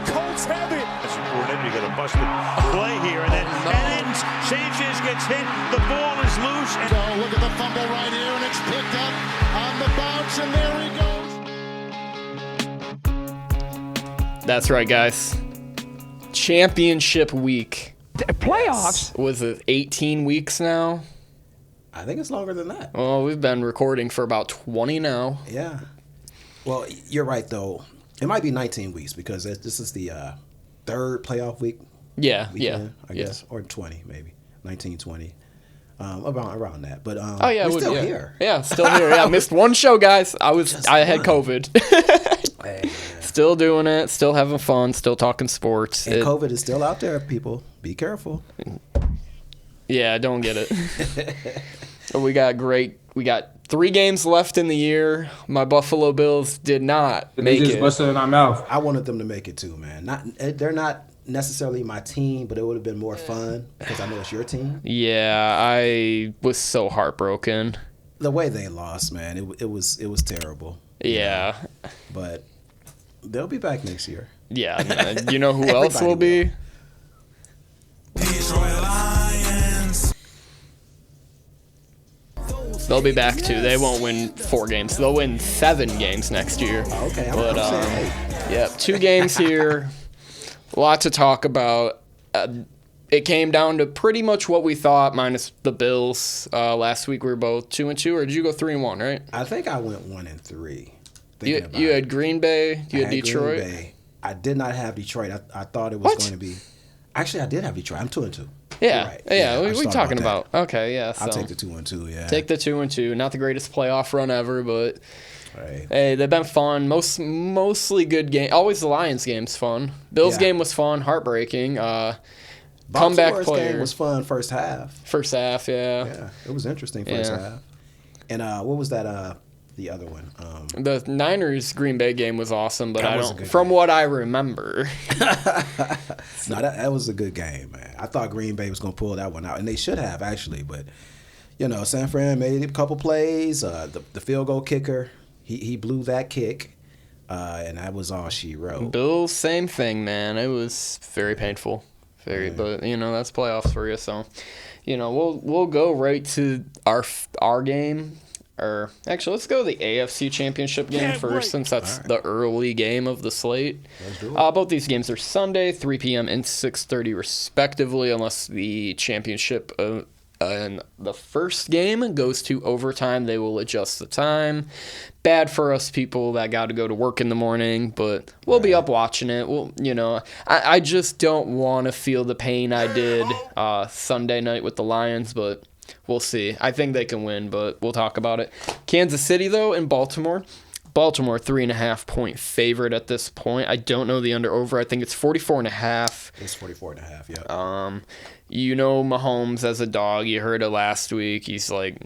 Colts have it. That's important. You got a busted play here, and then Sanchez gets hit. The ball is loose. So look at the fumble right here, and it's picked up on the bounce, and there he goes. That's right, guys. Championship week. Playoffs? Was it 18 weeks now? I think it's longer than that. Well, we've been recording for about 20 now. Yeah. Well, you're right, though. It might be 19 weeks because this is the third playoff weekend, Yeah. I guess, or 20 maybe, 19, 20, around that. But Oh yeah, we're still here. Yeah, still here. Yeah, missed one show, guys. I had COVID. Hey, Still doing it. Still having fun. Still talking sports. and COVID is still out there, people. Be careful. Yeah, don't get it. We got 3 games left in the year. My Buffalo Bills did not make They just it. busted in our mouth. I wanted them to make it too, man. They're not necessarily my team, but it would have been more fun because I know it's your team. Yeah, I was so heartbroken. The way they lost, man, it was terrible. Yeah. But they'll be back next year. Yeah. You know who else will be? They'll be back too. They won't win 4 games. They'll win 7 games next year. Okay, But I'm saying, hey. yeah, 2 games here. A lot to talk about. It came down to pretty much what we thought, minus the Bills. Last week we were both 2-2, or did you go 3-1? Right? I think I went 1-3. You had Green Bay. You had Detroit. Green Bay. I did not have Detroit. I thought it was going to be. Actually, I did have Detroit. I'm 2-2. Yeah, Right. yeah. I We just thought talking about about. Okay, yeah. So I'll take the 2-2. Yeah. take the 2-2. Not the greatest playoff run ever, but Right. hey, they've been fun. Mostly good game. Always the Lions game's fun. Bills Yeah. game was fun. Heartbreaking. Comeback Baltimore's player. game was fun first half. First half, yeah. Yeah, it was interesting first Yeah. half. And what was that? The other one. The Niners Green Bay game was awesome, but That I was a don't. good From game. what I remember, No, that was a good game, man. I thought Green Bay was going to pull that one out, and they should have actually. But San Fran made a couple plays. The field goal kicker, he blew that kick, and that was all she wrote. Bills same thing, man. It was very painful, but that's playoffs for you. So, we'll go right to our game. Or actually, let's go to the AFC Championship game first, since that's the early game of the slate. Let's do it. Both these games are Sunday, 3 p.m. and 6:30 respectively, unless the championship and the first game goes to overtime. They will adjust the time. Bad for us people that got to go to work in the morning, but we'll be up watching it. I just don't want to feel the pain I did Sunday night with the Lions, but we'll see. I think they can win, but we'll talk about it. Kansas City, though, and Baltimore. Baltimore, 3.5-point favorite at this point. I don't know the under-over. I think it's 44.5. It's 44.5, yeah. Mahomes as a dog. You heard it last week. He's like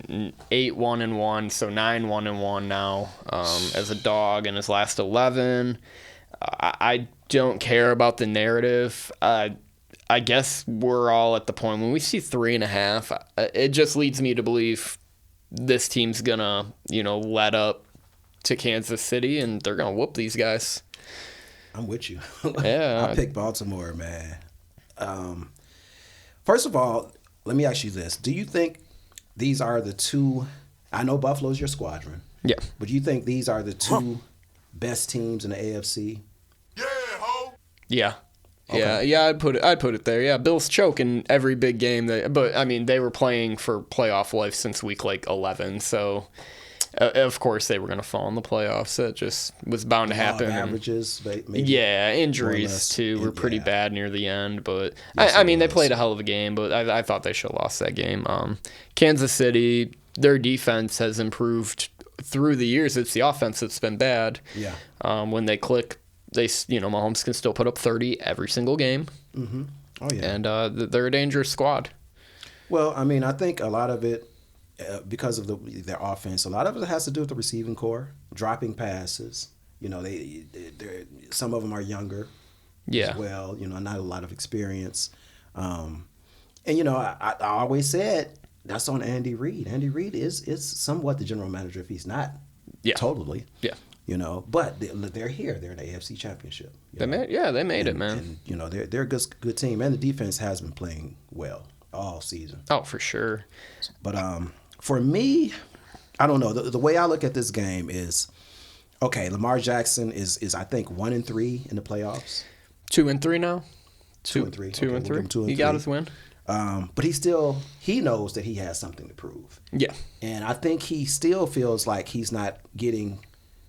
8-1-1, so 9-1-1 now as a dog in his last 11. I don't care about the narrative. I guess we're all at the point when we see 3.5, it just leads me to believe this team's gonna, let up to Kansas City and they're gonna whoop these guys. I'm with you. Yeah. I picked Baltimore, man. First of all, let me ask you this. Do you think these are the two, I know Buffalo's your squadron. Yeah. But do you think these are the two best teams in the AFC? Yeah. Okay. Yeah, I'd put it there. Yeah, Bills choke in every big game. But I mean, they were playing for playoff life since week 11, so of course they were going to fall in the playoffs. That just was bound to happen. Averages, maybe. Yeah, injuries too were pretty bad near the end. But I mean, they played a hell of a game. But I thought they should have lost that game. Kansas City, their defense has improved through the years. It's the offense that's been bad. Yeah. When they click, Mahomes can still put up 30 every single game. Mm-hmm. Oh, yeah. And they're a dangerous squad. Well, I mean, I think a lot of it, because of their offense, a lot of it has to do with the receiving core, dropping passes. Some of them are younger as well, not a lot of experience. And, I always said that's on Andy Reid. Andy Reid is somewhat the general manager if he's not totally. Yeah. You know, but they're here. They're in the AFC Championship. They made it, man. And you know, they're a good team, and the defense has been playing well all season. Oh, for sure. But for me, I don't know. The way I look at this game is, okay, Lamar Jackson is I think 1-3 in the playoffs. 2-3 now. 2-3. 2-3. He got his win. But he knows that he has something to prove. Yeah. And I think he still feels like he's not getting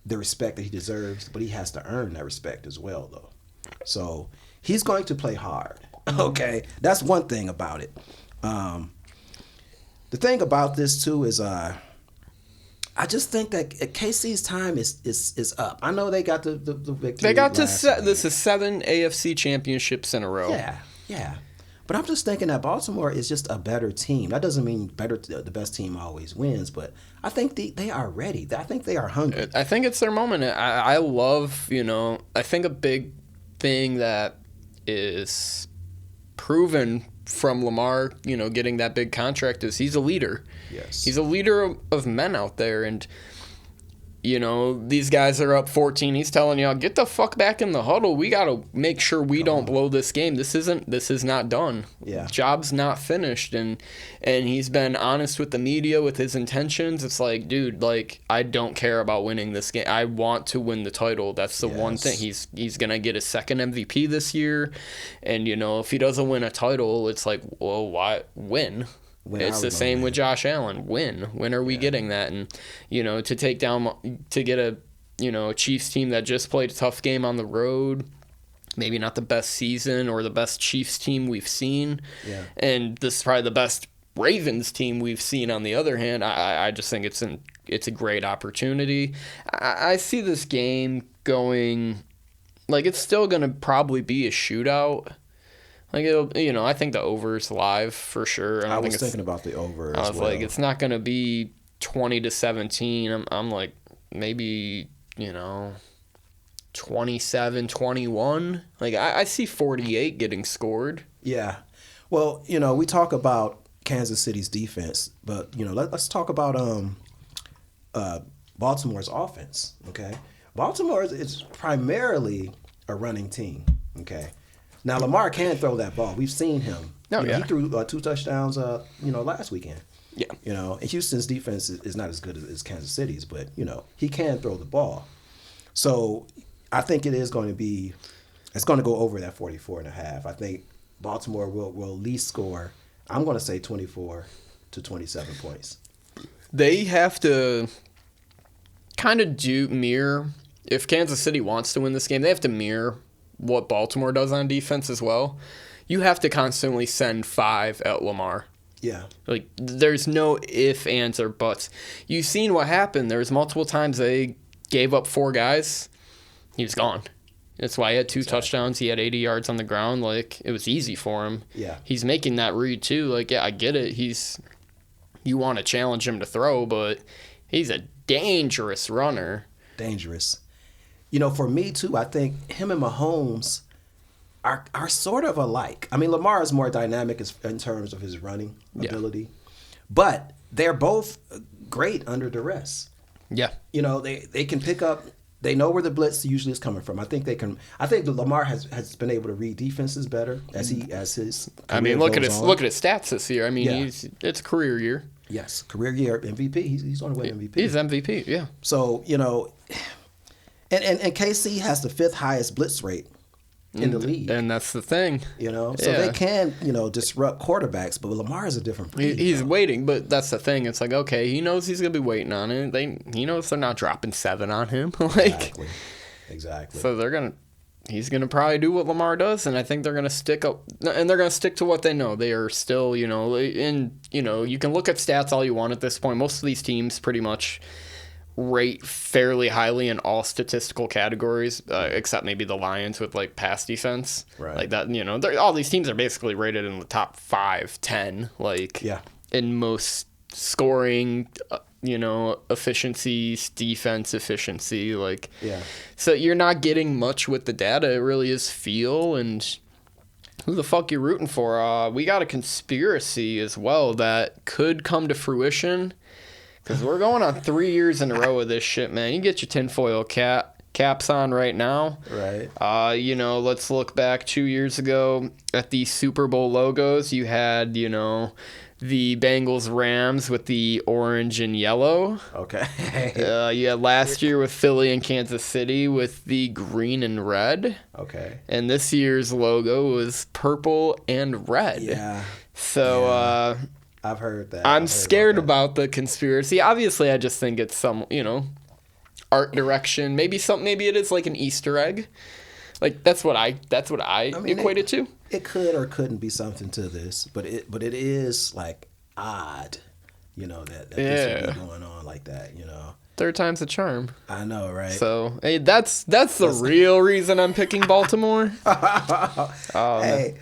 the respect that he deserves, but he has to earn that respect as well, though. So he's going to play hard. Okay, that's one thing about it. The thing about this too is, I just think that KC's time is up. I know they got the victory. They got to this is 7 AFC championships in a row. Yeah. But I'm just thinking that Baltimore is just a better team. That doesn't mean the best team always wins, but I think they are ready. I think they are hungry. I think it's their moment. I love, I think a big thing that is proven from Lamar, getting that big contract is he's a leader. Yes. He's a leader of men out there, and these guys are up 14. He's telling y'all, get the fuck back in the huddle. We got to make sure we don't blow this game. This is not done. Yeah. Job's not finished. And he's been honest with the media with his intentions. It's like, dude, I don't care about winning this game. I want to win the title. That's the one thing. He's going to get his second MVP this year. And, if he doesn't win a title, it's like, well, why win? It's the same with Josh Allen. When are we getting that? And to get a Chiefs team that just played a tough game on the road, maybe not the best season or the best Chiefs team we've seen, and this is probably the best Ravens team we've seen. On the other hand, I just think it's a great opportunity. I see this game going it's still going to probably be a shootout. I think the over's live for sure. I was thinking about the over as well. I was like, it's not going to be 20-17. I'm like, maybe, 27-21. I see 48 getting scored. Yeah. Well, we talk about Kansas City's defense, but, let's talk about Baltimore's offense, okay? Baltimore is primarily a running team, okay? Now, Lamar can throw that ball. We've seen him. He threw 2 touchdowns, last weekend. Yeah. And Houston's defense is not as good as Kansas City's, but, he can throw the ball. So I think it's going to go over that 44.5. I think Baltimore will at least score, I'm going to say 24 to 27 points. They have to kind of mirror, if Kansas City wants to win this game, they have to mirror what Baltimore does on defense as well. You have to constantly send 5 at Lamar. Yeah. There's no ifs, ands, or buts. You've seen what happened. There was multiple times they gave up 4 guys. He was gone. That's why he had 2 touchdowns. He had 80 yards on the ground. It was easy for him. Yeah. He's making that read, too. I get it. You want to challenge him to throw, but he's a dangerous runner. Dangerous. For me, too, I think him and Mahomes are sort of alike. I mean, Lamar is more dynamic in terms of his running ability, but they're both great under duress. Yeah. They can pick up. They know where the blitz usually is coming from. I think Lamar has been able to read defenses better as his. I mean, look at his stats this year. I mean, it's a career year. Yes, career year MVP. He's on the way MVP. He's MVP. Yeah. So And KC has the 5th highest blitz rate in the league. And that's the thing. So they can, disrupt quarterbacks, but Lamar is a different breed. He's waiting, but that's the thing. It's okay, he knows he's going to be waiting on it. He knows they're not dropping 7 on him. Exactly. So he's going to probably do what Lamar does, and I think they're going to stick to what they know. They are still, you can look at stats all you want at this point. Most of these teams pretty much rate fairly highly in all statistical categories, except maybe the Lions with pass defense. Right. All these teams are basically rated in the top 5, 10, in most scoring, efficiencies, defense efficiency, So you're not getting much with the data. It really is feel and who the fuck you rooting for. We got a conspiracy as well that could come to fruition. Because we're going on 3 years in a row of this shit, man. You get your tinfoil caps on right now. Right. Let's look back 2 years ago at the Super Bowl logos. You had, the Bengals Rams with the orange and yellow. Okay. You had last year with Philly and Kansas City with the green and red. Okay. And this year's logo was purple and red. Yeah. So I've heard that. I'm scared about the conspiracy. Obviously, I just think it's some, art direction. Maybe it is like an Easter egg. Like that's what I equate it to. It could or couldn't be something to this, but it is like odd, that this would be going on like that, Third time's a charm. I know, right? So hey, that's the real reason I'm picking Baltimore. Hey,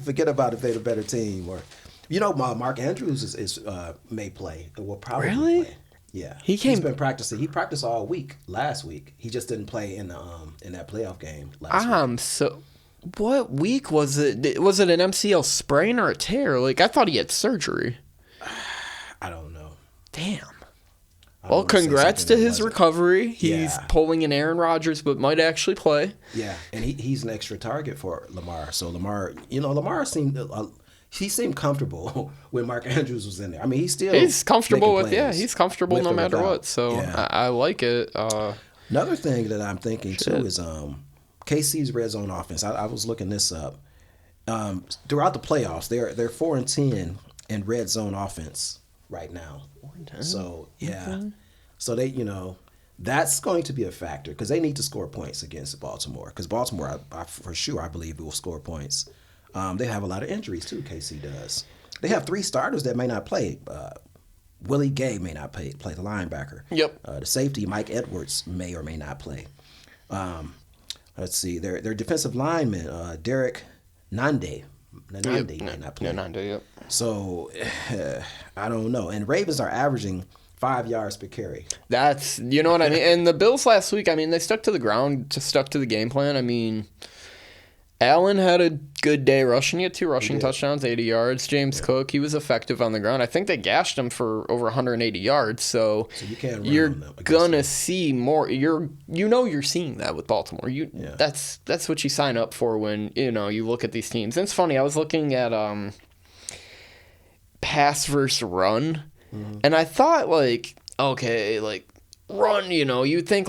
forget about if they're the better team, or Mark Andrews is may play. Will probably Really? play. Yeah, He's been practicing. He practiced all week last week. He just didn't play in the in that playoff game last week. So what week was it? Was it an MCL sprain or a tear? Like I thought he had surgery. I don't know. Damn. I don't Well, wanna say congrats something to that his wasn't. recovery. He's Yeah. pulling an Aaron Rodgers, but might actually play. Yeah, and he's an extra target for Lamar. So Lamar seemed comfortable when Mark Andrews was in there. I mean, he's comfortable making plays he's comfortable with no or matter without. what. So Yeah. I like it. Another thing that I'm thinking too is KC's red zone offense. I was looking this up. Throughout the playoffs, they're 4-10 in red zone offense right now. So yeah, so they that's going to be a factor because they need to score points against Baltimore. Because Baltimore, I believe, will score points. They have a lot of injuries too. KC does. They have 3 starters that may not play. Willie Gay may not play the linebacker. Yep. The safety Mike Edwards may or may not play. Let's see. Their defensive lineman Derek Nande may not play. Nande, yep. So I don't know. And Ravens are averaging 5 yards per carry. That's what I mean. And the Bills last week, I mean, they stuck to the ground, stuck to the game plan. I mean, Allen had a good day rushing. He had 2 rushing touchdowns, 80 yards. James Cook, he was effective on the ground. I think they gashed him for over 180 yards. So you can't run you're on them against gonna them. see more. You're seeing that with Baltimore. That's what you sign up for when you look at these teams. And it's funny. I was looking at pass versus run, and I thought run. You'd think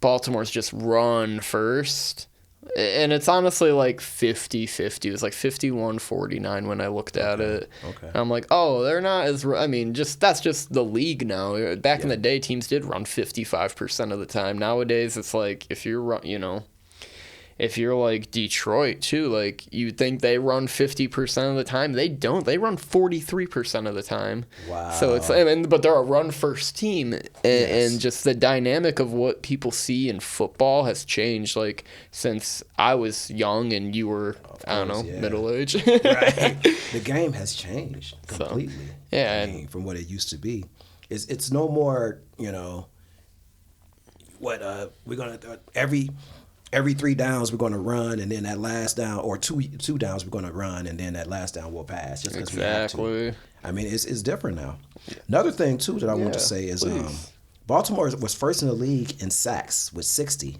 Baltimore's just run first. And it's honestly 50-50. It was 51-49 when I looked at it. Okay. And I'm like, oh, they're not as... I mean, that's just the league now. Back in the day, teams did run 55% of the time. Nowadays, it's if you're, if you're like Detroit, too, you'd think they run 50% of the time. They don't. They run 43% of the time. Wow. So but they're a run-first team. And just the dynamic of what people see in football has changed, since I was young and you were, middle-aged. Right. The game has changed completely. Yeah. I mean, from what it used to be. It's no more, we're going to... Every 3 downs we're going to run, and then that last down, or two downs we're going to run, and then that last down we'll pass. Just because we have to. I mean, it's different now. Another thing too that I want to say is Baltimore was first in the league in sacks with 60,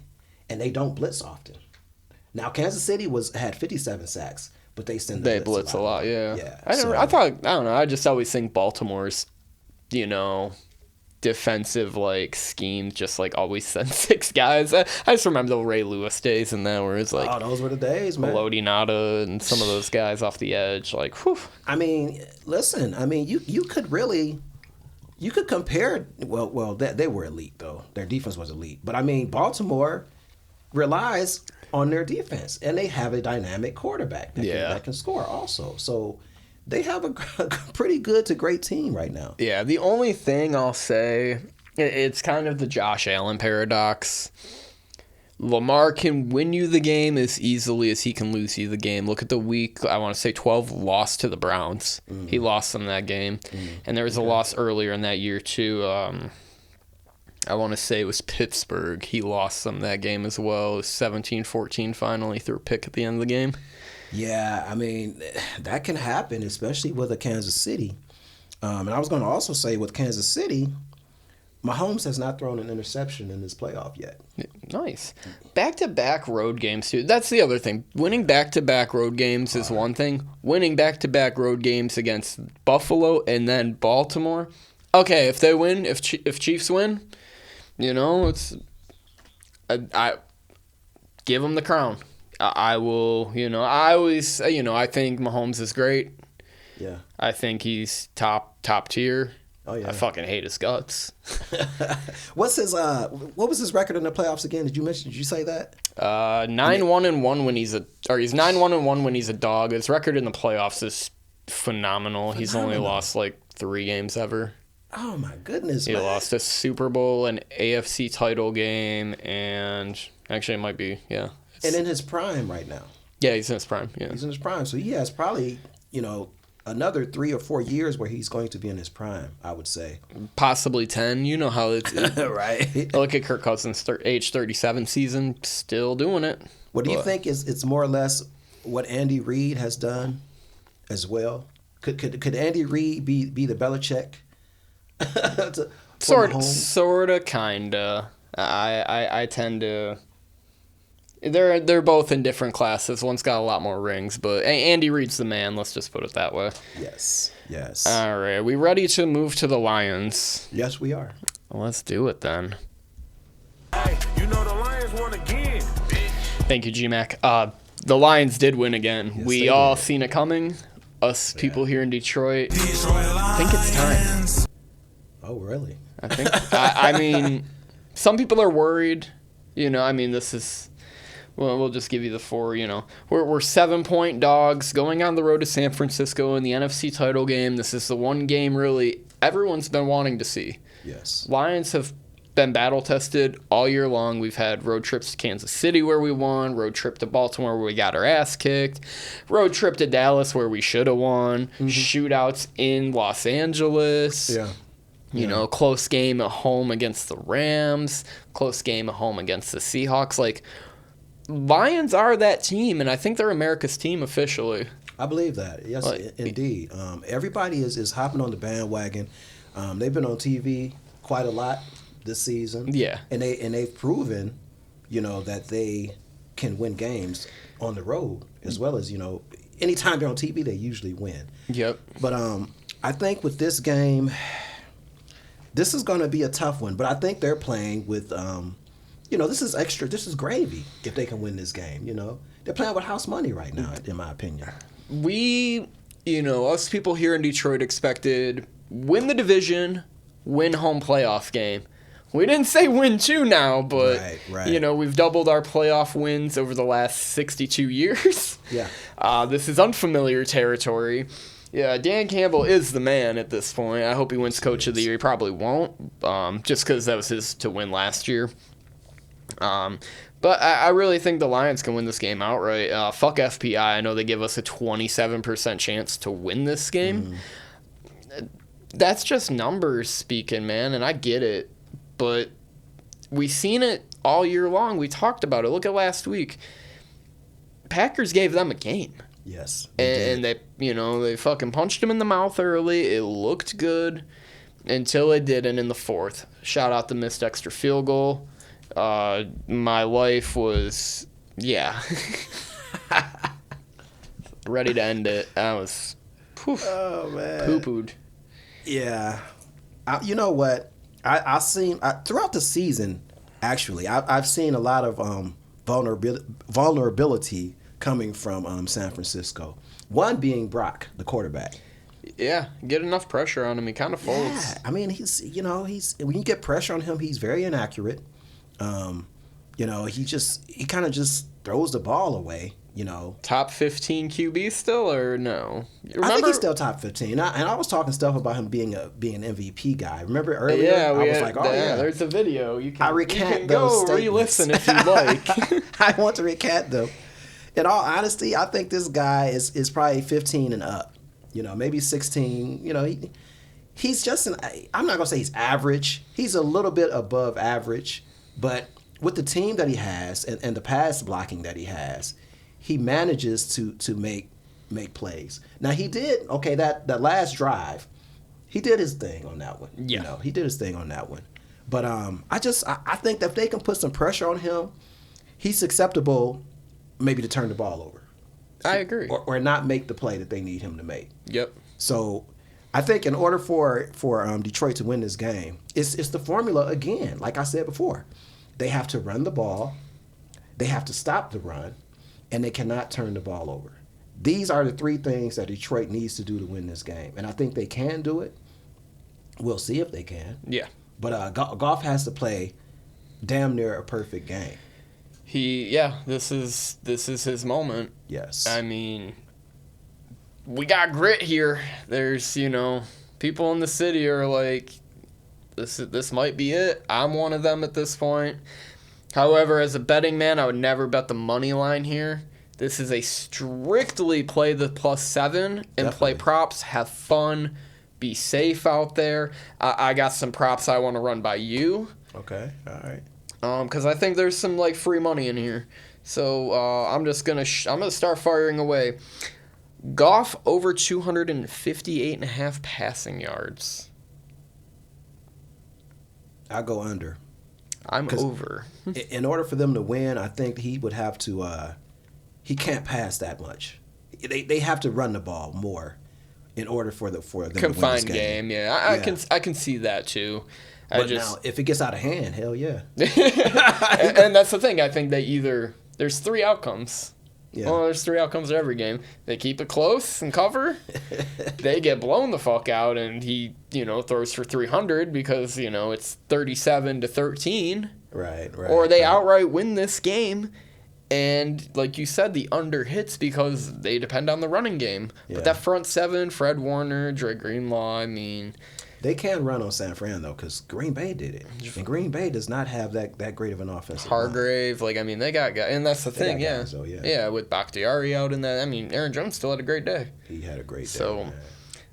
and they don't blitz often. Now Kansas City had 57 sacks, but they blitz a lot. Yeah. Yeah. I don't know. I just always think Baltimore's, defensive scheme just always send 6 guys. I just remember the Ray Lewis days and that where it's oh, those were the days, man. Melody Nada and some of those guys off the edge. Whew. I mean, listen. I mean, you could compare. Well, they were elite though. Their defense was elite, but I mean, Baltimore relies on their defense, and they have a dynamic quarterback that can score also. So they have a pretty good to great team right now. Yeah, the only thing I'll say, it's kind of the Josh Allen paradox. Lamar can win you the game as easily as he can lose you the game. Look at the week, 12 loss to the Browns. Mm-hmm. He lost them that game. Mm-hmm. And there was a loss earlier in that year, too. I want to say it was Pittsburgh. He lost them that game as well. It was 17-14 finally. Threw a pick at the end of the game. Yeah, I mean, that can happen, especially with a Kansas City. And I was going to also say with Kansas City, Mahomes has not thrown an interception in this playoff yet. Nice. Back-to-back road games, too. That's the other thing. Winning back-to-back road games is one thing. Winning back-to-back road games against Buffalo and then Baltimore. Okay, if they win, if Chiefs win, it's... I give them the crown. I will, I always, I think Mahomes is great. Yeah. I think he's top tier. Oh yeah. I fucking hate his guts. What was his record in the playoffs again? Did you say that? 9-1-1 when he's 9-1-1 when he's a dog. His record in the playoffs is phenomenal. He's only lost like 3 games ever. Oh my goodness. He lost a Super Bowl, an AFC title game, and actually it might be, yeah. And in his prime right now. Yeah, he's in his prime. Yeah. He's in his prime. So he has probably, another 3 or 4 years where he's going to be in his prime, I would say. Possibly 10. You know how it's... Right. Look at Kirk Cousins' age 37 season, still doing it. What do you think it's more or less what Andy Reid has done as well? Could Andy Reid be the Belichick? Sort of, kinda. I tend to... They're both in different classes. One's got a lot more rings, but Andy Reid's the man. Let's just put it that way. Yes. All right, we ready to move to the Lions? Yes, we are. Well, let's do it then. Hey, the Lions won again, bitch. Thank you, G-Mac. The Lions did win again. Yes, we they all did. seen it coming. Us people here in Detroit. I think it's time. Oh, really? I think. I mean, some people are worried. This is. Well, we'll just give you the 4. We're 7-point dogs going on the road to San Francisco in the NFC title game. This is the one game really everyone's been wanting to see. Yes. Lions have been battle tested all year long. We've had road trips to Kansas City where we won, road trip to Baltimore where we got our ass kicked, road trip to Dallas where we should have won, shootouts in Los Angeles. Yeah. Close game at home against the Rams, close game at home against the Seahawks. Like, Lions are that team, and I think they're America's team officially. I believe that. Yes, indeed. Everybody is hopping on the bandwagon. They've been on TV quite a lot this season. Yeah. And they've proven, that they can win games on the road as well as, anytime they're on TV, they usually win. Yep. But I think with this game, this is going to be a tough one. But I think they're playing with, this is extra. This is gravy if they can win this game, They're playing with house money right now, in my opinion. We, us people here in Detroit expected win the division, win home playoff game. We didn't say win 2 now, but, Right. We've doubled our playoff wins over the last 62 years. Yeah. This is unfamiliar territory. Yeah, Dan Campbell is the man at this point. I hope he wins Coach of the Year. He probably won't, just because that was his to win last year. But I really think the Lions can win this game outright. Fuck FPI. I know they give us a 27% chance to win this game. That's just numbers speaking, man, and I get it. But we've seen it all year long. We talked about it. Look at last week. Packers gave them a game. Yes. And they, they fucking punched him in the mouth early. It looked good until it didn't in the 4th. Shout out the missed extra field goal. My life was, ready to end it. I was, Oh, man. poo-pooed. Yeah. You know what? I've seen, throughout the season, actually, I've seen a lot of vulnerability coming from San Francisco. One being Brock, the quarterback. Yeah, get enough pressure on him. He kind of folds. Yeah. I mean, he's when you get pressure on him, he's very inaccurate. He kind of just throws the ball away, Top 15 QB still, or no? I think he's still top 15. I was talking stuff about him being an MVP guy. Remember earlier? Yeah, I was like, oh, yeah. There's a video. You can, I recant you can those go statements. re-listen if you like. I want to recant them. In all honesty, I think this guy is probably 15 and up. Maybe 16. He's just I'm not going to say he's average. He's a little bit above average. But with the team that he has and the pass blocking that he has, he manages to make plays. Now, he did, that last drive, he did his thing on that one. Yeah. You know, he did his thing on that one. But I think that if they can put some pressure on him, he's acceptable maybe to turn the ball over. I agree. Or not make the play that they need him to make. Yep. So I think in order for Detroit to win this game, it's the formula again. Like I said before, they have to run the ball, they have to stop the run, and they cannot turn the ball over. These are the three things that Detroit needs to do to win this game, and I think they can do it. We'll see if they can. Yeah. But Goff has to play damn near a perfect game. This is his moment. Yes. I mean, we got grit here. There's, people in the city are like, this might be it. I'm one of them at this point. However, as a betting man, I would never bet the money line here. This is a strictly play the +7 and Definitely. play props. Have fun. Be safe out there. I got some props I want to run by you. Okay. All right. Because I think there's some free money in here. So I'm just gonna start firing away. Goff over 258.5 passing yards. I go under. I'm over. In order for them to win, I think he would have to. He can't pass that much. They have to run the ball more in order for them to win this Confined game. game, yeah. I can see that too. But now, if it gets out of hand, hell yeah. and that's the thing. I think there's three outcomes. Yeah. Well, there's three outcomes to every game. They keep it close and cover. They get blown the fuck out, and he, throws for 300 because, it's 37-13. Right. Or they outright win this game, and like you said, the under hits because they depend on the running game. Yeah. But that front seven, Fred Warner, Dre Greenlaw, I mean... They can run on San Fran, though, because Green Bay did it. And Green Bay does not have that great of an offensive line. Hargrave, they got guys. And that's the thing, yeah. Guys, though, yeah. Yeah, with Bakhtiari out in that. I mean, Aaron Jones still had a great day. He had a great day. So,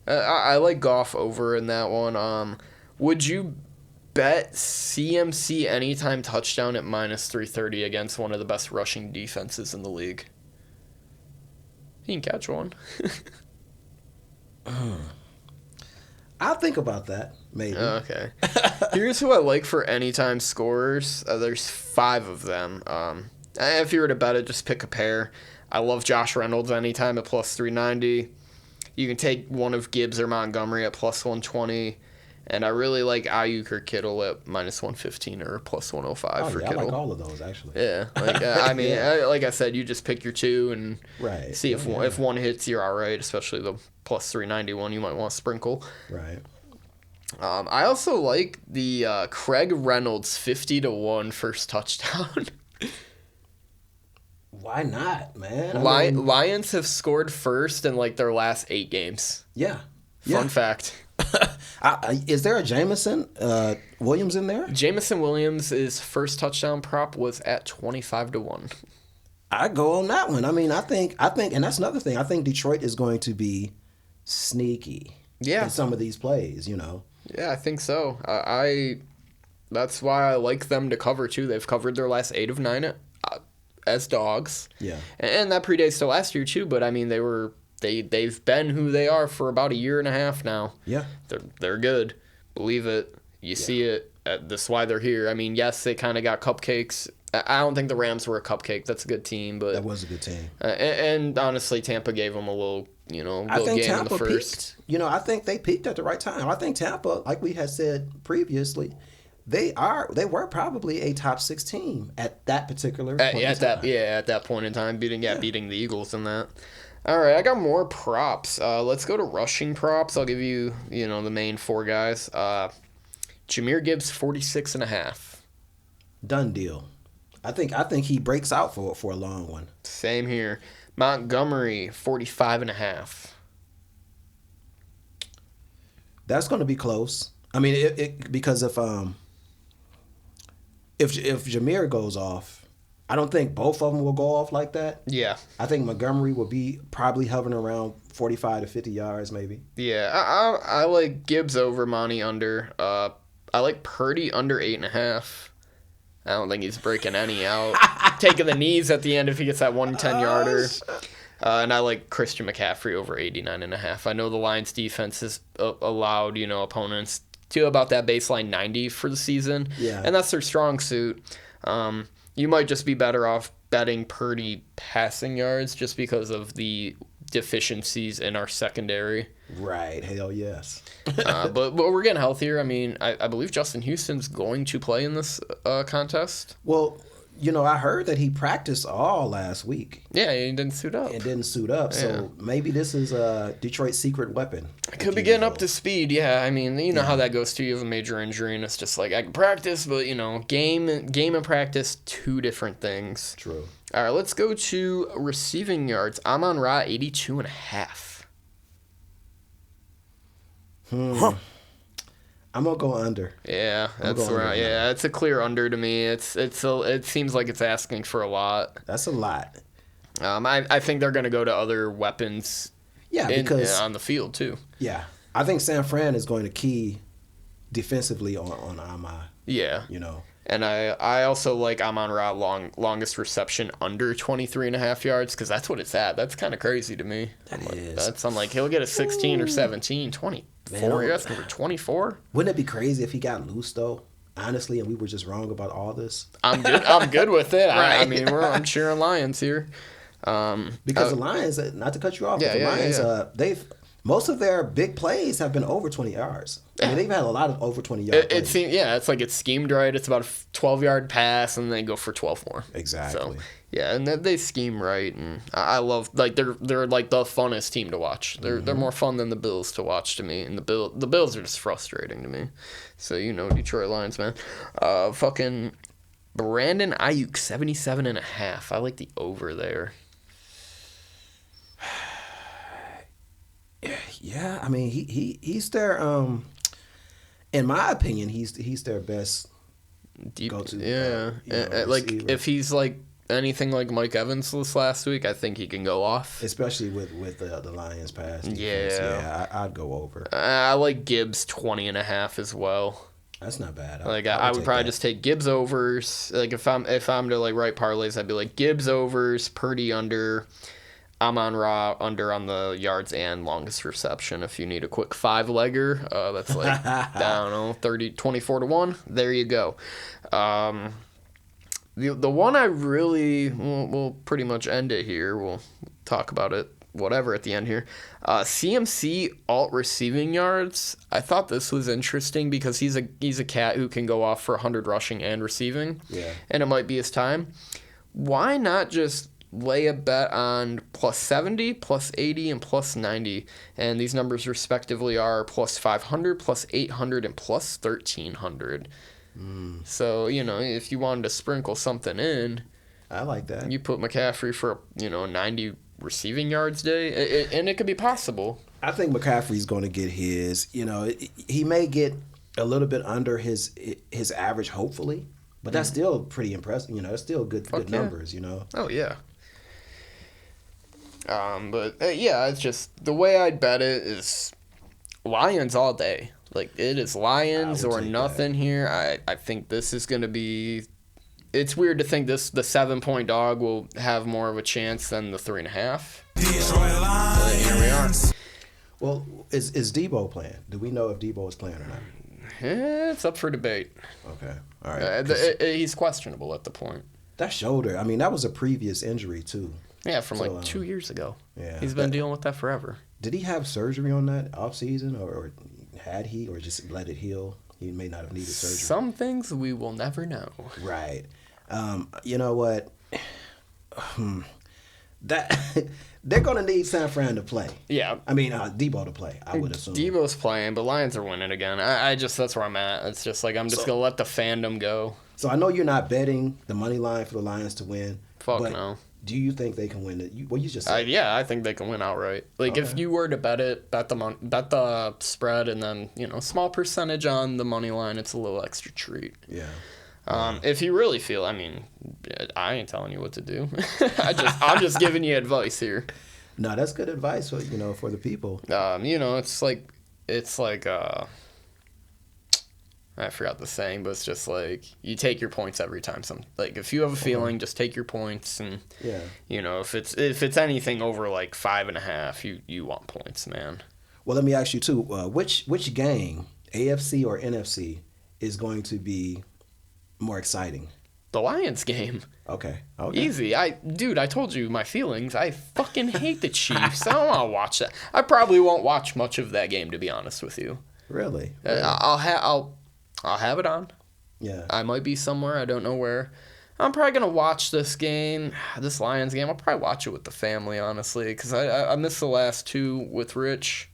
I like Goff over in that one. Would you bet CMC anytime touchdown at -330 against one of the best rushing defenses in the league? He can catch one. I'll think about that, maybe. Okay. Here's who I like for anytime scorers. There's 5 of them. If you were to bet it, just pick a pair. I love Josh Reynolds anytime at +390. You can take one of Gibbs or Montgomery at +120. And I really like Ayuk or Kittle at -115 or +105 for Kittle. I like all of those, actually. Yeah. Like I said, you just pick your 2 and see if one hits, you're all right, especially the +390 one you might want to sprinkle. Right. I also like the Craig Reynolds 50-1 first touchdown. Why not, man? Lions have scored first in their last 8 games. Yeah. Fun fact. Is there a Jameson Williams in there? Jameson Williams' first touchdown prop was at 25-1. I go on that one. I mean, I think, and that's another thing. I think Detroit is going to be sneaky. Yeah. In some of these plays, Yeah, I think so. That's why I like them to cover too. They've covered their last 8 of 9 as dogs. Yeah. And that predates to last year too. But I mean, they've been who they are for about a year and a half now. Yeah. They're good. Believe it. You see it. That's why they're here. I mean, yes, they kind of got cupcakes. I don't think the Rams were a cupcake. That's a good team, but That was a good team. And honestly, Tampa gave them a little, I think game Tampa in the first. peaked. I think they peaked at the right time. I think Tampa, like we had said previously, they were probably a top 6 team at that particular point in time. At that point in time, beating the Eagles and that. All right, I got more props. Let's go to rushing props. I'll give you, the main 4 guys. Jahmyr Gibbs 46.5. Done deal. I think he breaks out for a long one. Same here. Montgomery 45.5. That's going to be close. I mean, because if Jahmyr goes off, I don't think both of them will go off like that. Yeah. I think Montgomery will be probably hovering around 45 to 50 yards maybe. Yeah, I like Gibbs over, Monty under. I like Purdy under 8.5. I don't think he's breaking any out. Taking the knees at the end if he gets that 110-yarder. And I like Christian McCaffrey over 89.5. I know the Lions defense has allowed, opponents to about that baseline 90 for the season. Yeah. And that's their strong suit. You might just be better off betting Purdy passing yards just because of the deficiencies in our secondary. Right. Hell yes. But we're getting healthier. I mean, I believe Justin Houston's going to play in this contest. Well, I heard that he practiced all last week. Yeah, he didn't suit up. So maybe this is Detroit's secret weapon. Could be getting up to speed, yeah. I mean, you know how that goes too. You have a major injury, and it's just like, I can practice, but, game and practice, two different things. True. All right, let's go to receiving yards. Amon-Ra, 82.5. I'm gonna go under. Yeah, that's right. Yeah, it's a clear under to me. It seems like it's asking for a lot. That's a lot. I think they're gonna go to other weapons. Yeah, because on the field too. Yeah, I think San Fran is going to key defensively on Amon. Yeah, And I also like Amon-Ra longest reception under 23.5 yards because that's what it's at. That's kind of crazy to me. I'm like, he'll get a 16 or 17, 24. You're asking for 24? Wouldn't it be crazy if he got loose though? Honestly, and we were just wrong about all this. I'm good with it. Right. I mean, I'm cheering Lions here. Because the Lions, not to cut you off, but the Lions, most of their big plays have been over 20 yards. I mean, they've had a lot of over 20 yards. It seems, it's like it's schemed right. It's about a 12-yard pass, and they go for 12 more. Exactly. So, yeah, and they scheme right, and I love they're like the funnest team to watch. They're more fun than the Bills to watch to me, and the Bills are just frustrating to me. So Detroit Lions, man. Fucking Brandon Ayuk, 77.5. I like the over there. Yeah, I mean he's their in my opinion he's their best deep go-to. Like receiver. if he's like anything like Mike Evans this last week, I think he can go off. Especially with the Lions pass defense. Yeah, I'd go over. I like Gibbs 20.5 as well. That's not bad. I would probably just take Gibbs overs. Like if I'm to like write parlays, I'd be like Gibbs overs, Purdy under, Amon-Ra under on the yards and longest reception. If you need a quick 5-legger, that's like I don't know 24-1. There you go. The one I really we'll pretty much end it here. We'll talk about it whatever at the end here. CMC alt receiving yards. I thought this was interesting because he's a cat who can go off for 100 rushing and receiving. Yeah. And it might be his time. Why not just lay a bet on plus 70, plus 80, and plus 90? And these numbers respectively are plus 500, plus 800, and plus 1,300. So, if you wanted to sprinkle something in, I like that. you put McCaffrey for, a 90 receiving yards day, and it could be possible. I think McCaffrey's going to get his. He may get a little bit under his average, hopefully, but that's still pretty impressive. That's still good numbers. Oh yeah. It's just the way I'd bet it is Lions all day. Like it is Lions or nothing here. I think this is going to be. It's weird to think the 7-point dog will have more of a chance than the 3.5. Here we are. Well, is Debo playing? Do we know if Debo is playing or not? It's up for debate. Okay, all right. He's questionable at the point. That shoulder. I mean, that was a previous injury too. Yeah, from 2 years ago. Yeah, he's been dealing with that forever. Did he have surgery on that off season, or had he, or just let it heal? He may not have needed surgery. Some things we will never know. Right. You know what? That they're going to need San Fran to play. Yeah. I mean, Debo to play, I would assume. Debo's playing, but Lions are winning again. That's where I'm at. It's just like I'm just going to let the fandom go. So I know you're not betting the money line for the Lions to win. Fuck no. Do you think they can win it? You just said. Yeah, I think they can win outright. Like if you were to bet the spread, and then small percentage on the money line, it's a little extra treat. Yeah. If you really feel, I ain't telling you what to do. I'm just giving you advice here. No, that's good advice for for the people. It's like I forgot the saying, but it's just like you take your points every time. Like if you have a feeling, just take your points, and you know, if it's anything over like 5.5, you want points, man. Well, let me ask you too. Which game, AFC or NFC, is going to be more exciting? The Lions game. Okay. Easy. I told you my feelings. I fucking hate the Chiefs. I don't want to watch that. I probably won't watch much of that game, to be honest with you. Really? I'll have it on. Yeah. I might be somewhere. I don't know where. I'm probably going to watch this game, this Lions game. I'll probably watch it with the family, honestly, because I missed the last two with Rich.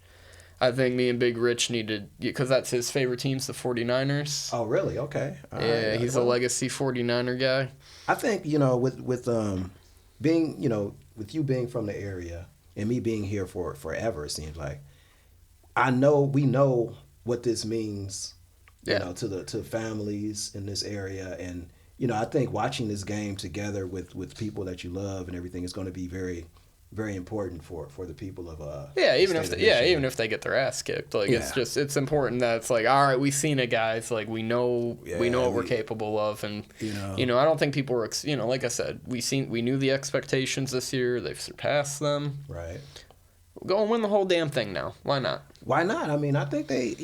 I think me and Big Rich needed, because that's his favorite teams, the 49ers. Oh, really? Okay. All yeah, right. he's a legacy 49er guy. I think, with being, with you being from the area and me being here for forever, it seems like, we know what this means, to families in this area. And, I think watching this game together with people that you love and everything is going to be very, very important for the people of even if they get their ass kicked, like it's important that it's like, all right, we've seen it, guys, like we know what we're capable of, and I don't think people were like I said, we knew the expectations this year, they've surpassed them. Right. Go and win the whole damn thing now. Why not? I mean, I think they,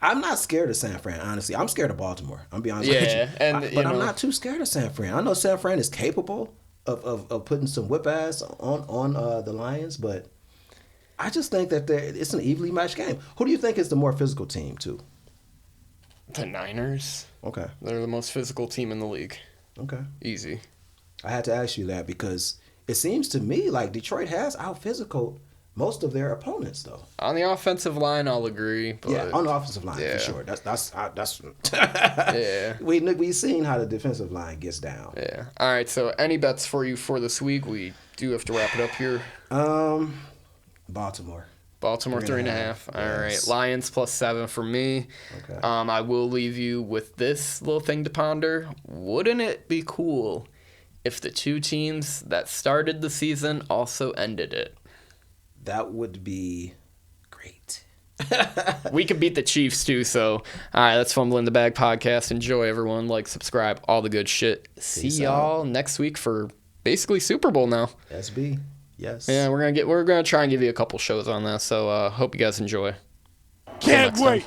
I'm not scared of San Fran, honestly. I'm scared of Baltimore. I'm be honest with you. But I'm not too scared of San Fran. I know San Fran is capable of putting some whip ass on the Lions, but I just think that it's an evenly matched game. Who do you think is the more physical team, too? The Niners. Okay. They're the most physical team in the league. Okay. Easy. I had to ask you that because it seems to me like Detroit has out-physical most of their opponents, though. On the offensive line, I'll agree. But yeah, on the offensive line, for sure. That's yeah. We've seen how the defensive line gets down. Yeah. All right, so any bets for you for this week? We do have to wrap it up here. Baltimore. 3.5. All right. Lions +7 for me. Okay. I will leave you with this little thing to ponder. Wouldn't it be cool if the two teams that started the season also ended it? That would be great. We could beat the Chiefs, too. So, all right, that's Fumbling the Bag podcast. Enjoy, everyone. Like, subscribe, all the good shit. See y'all next week for basically Super Bowl now. SB. Yes. Yeah, we're gonna try and give you a couple shows on that. So, hope you guys enjoy. Can't wait.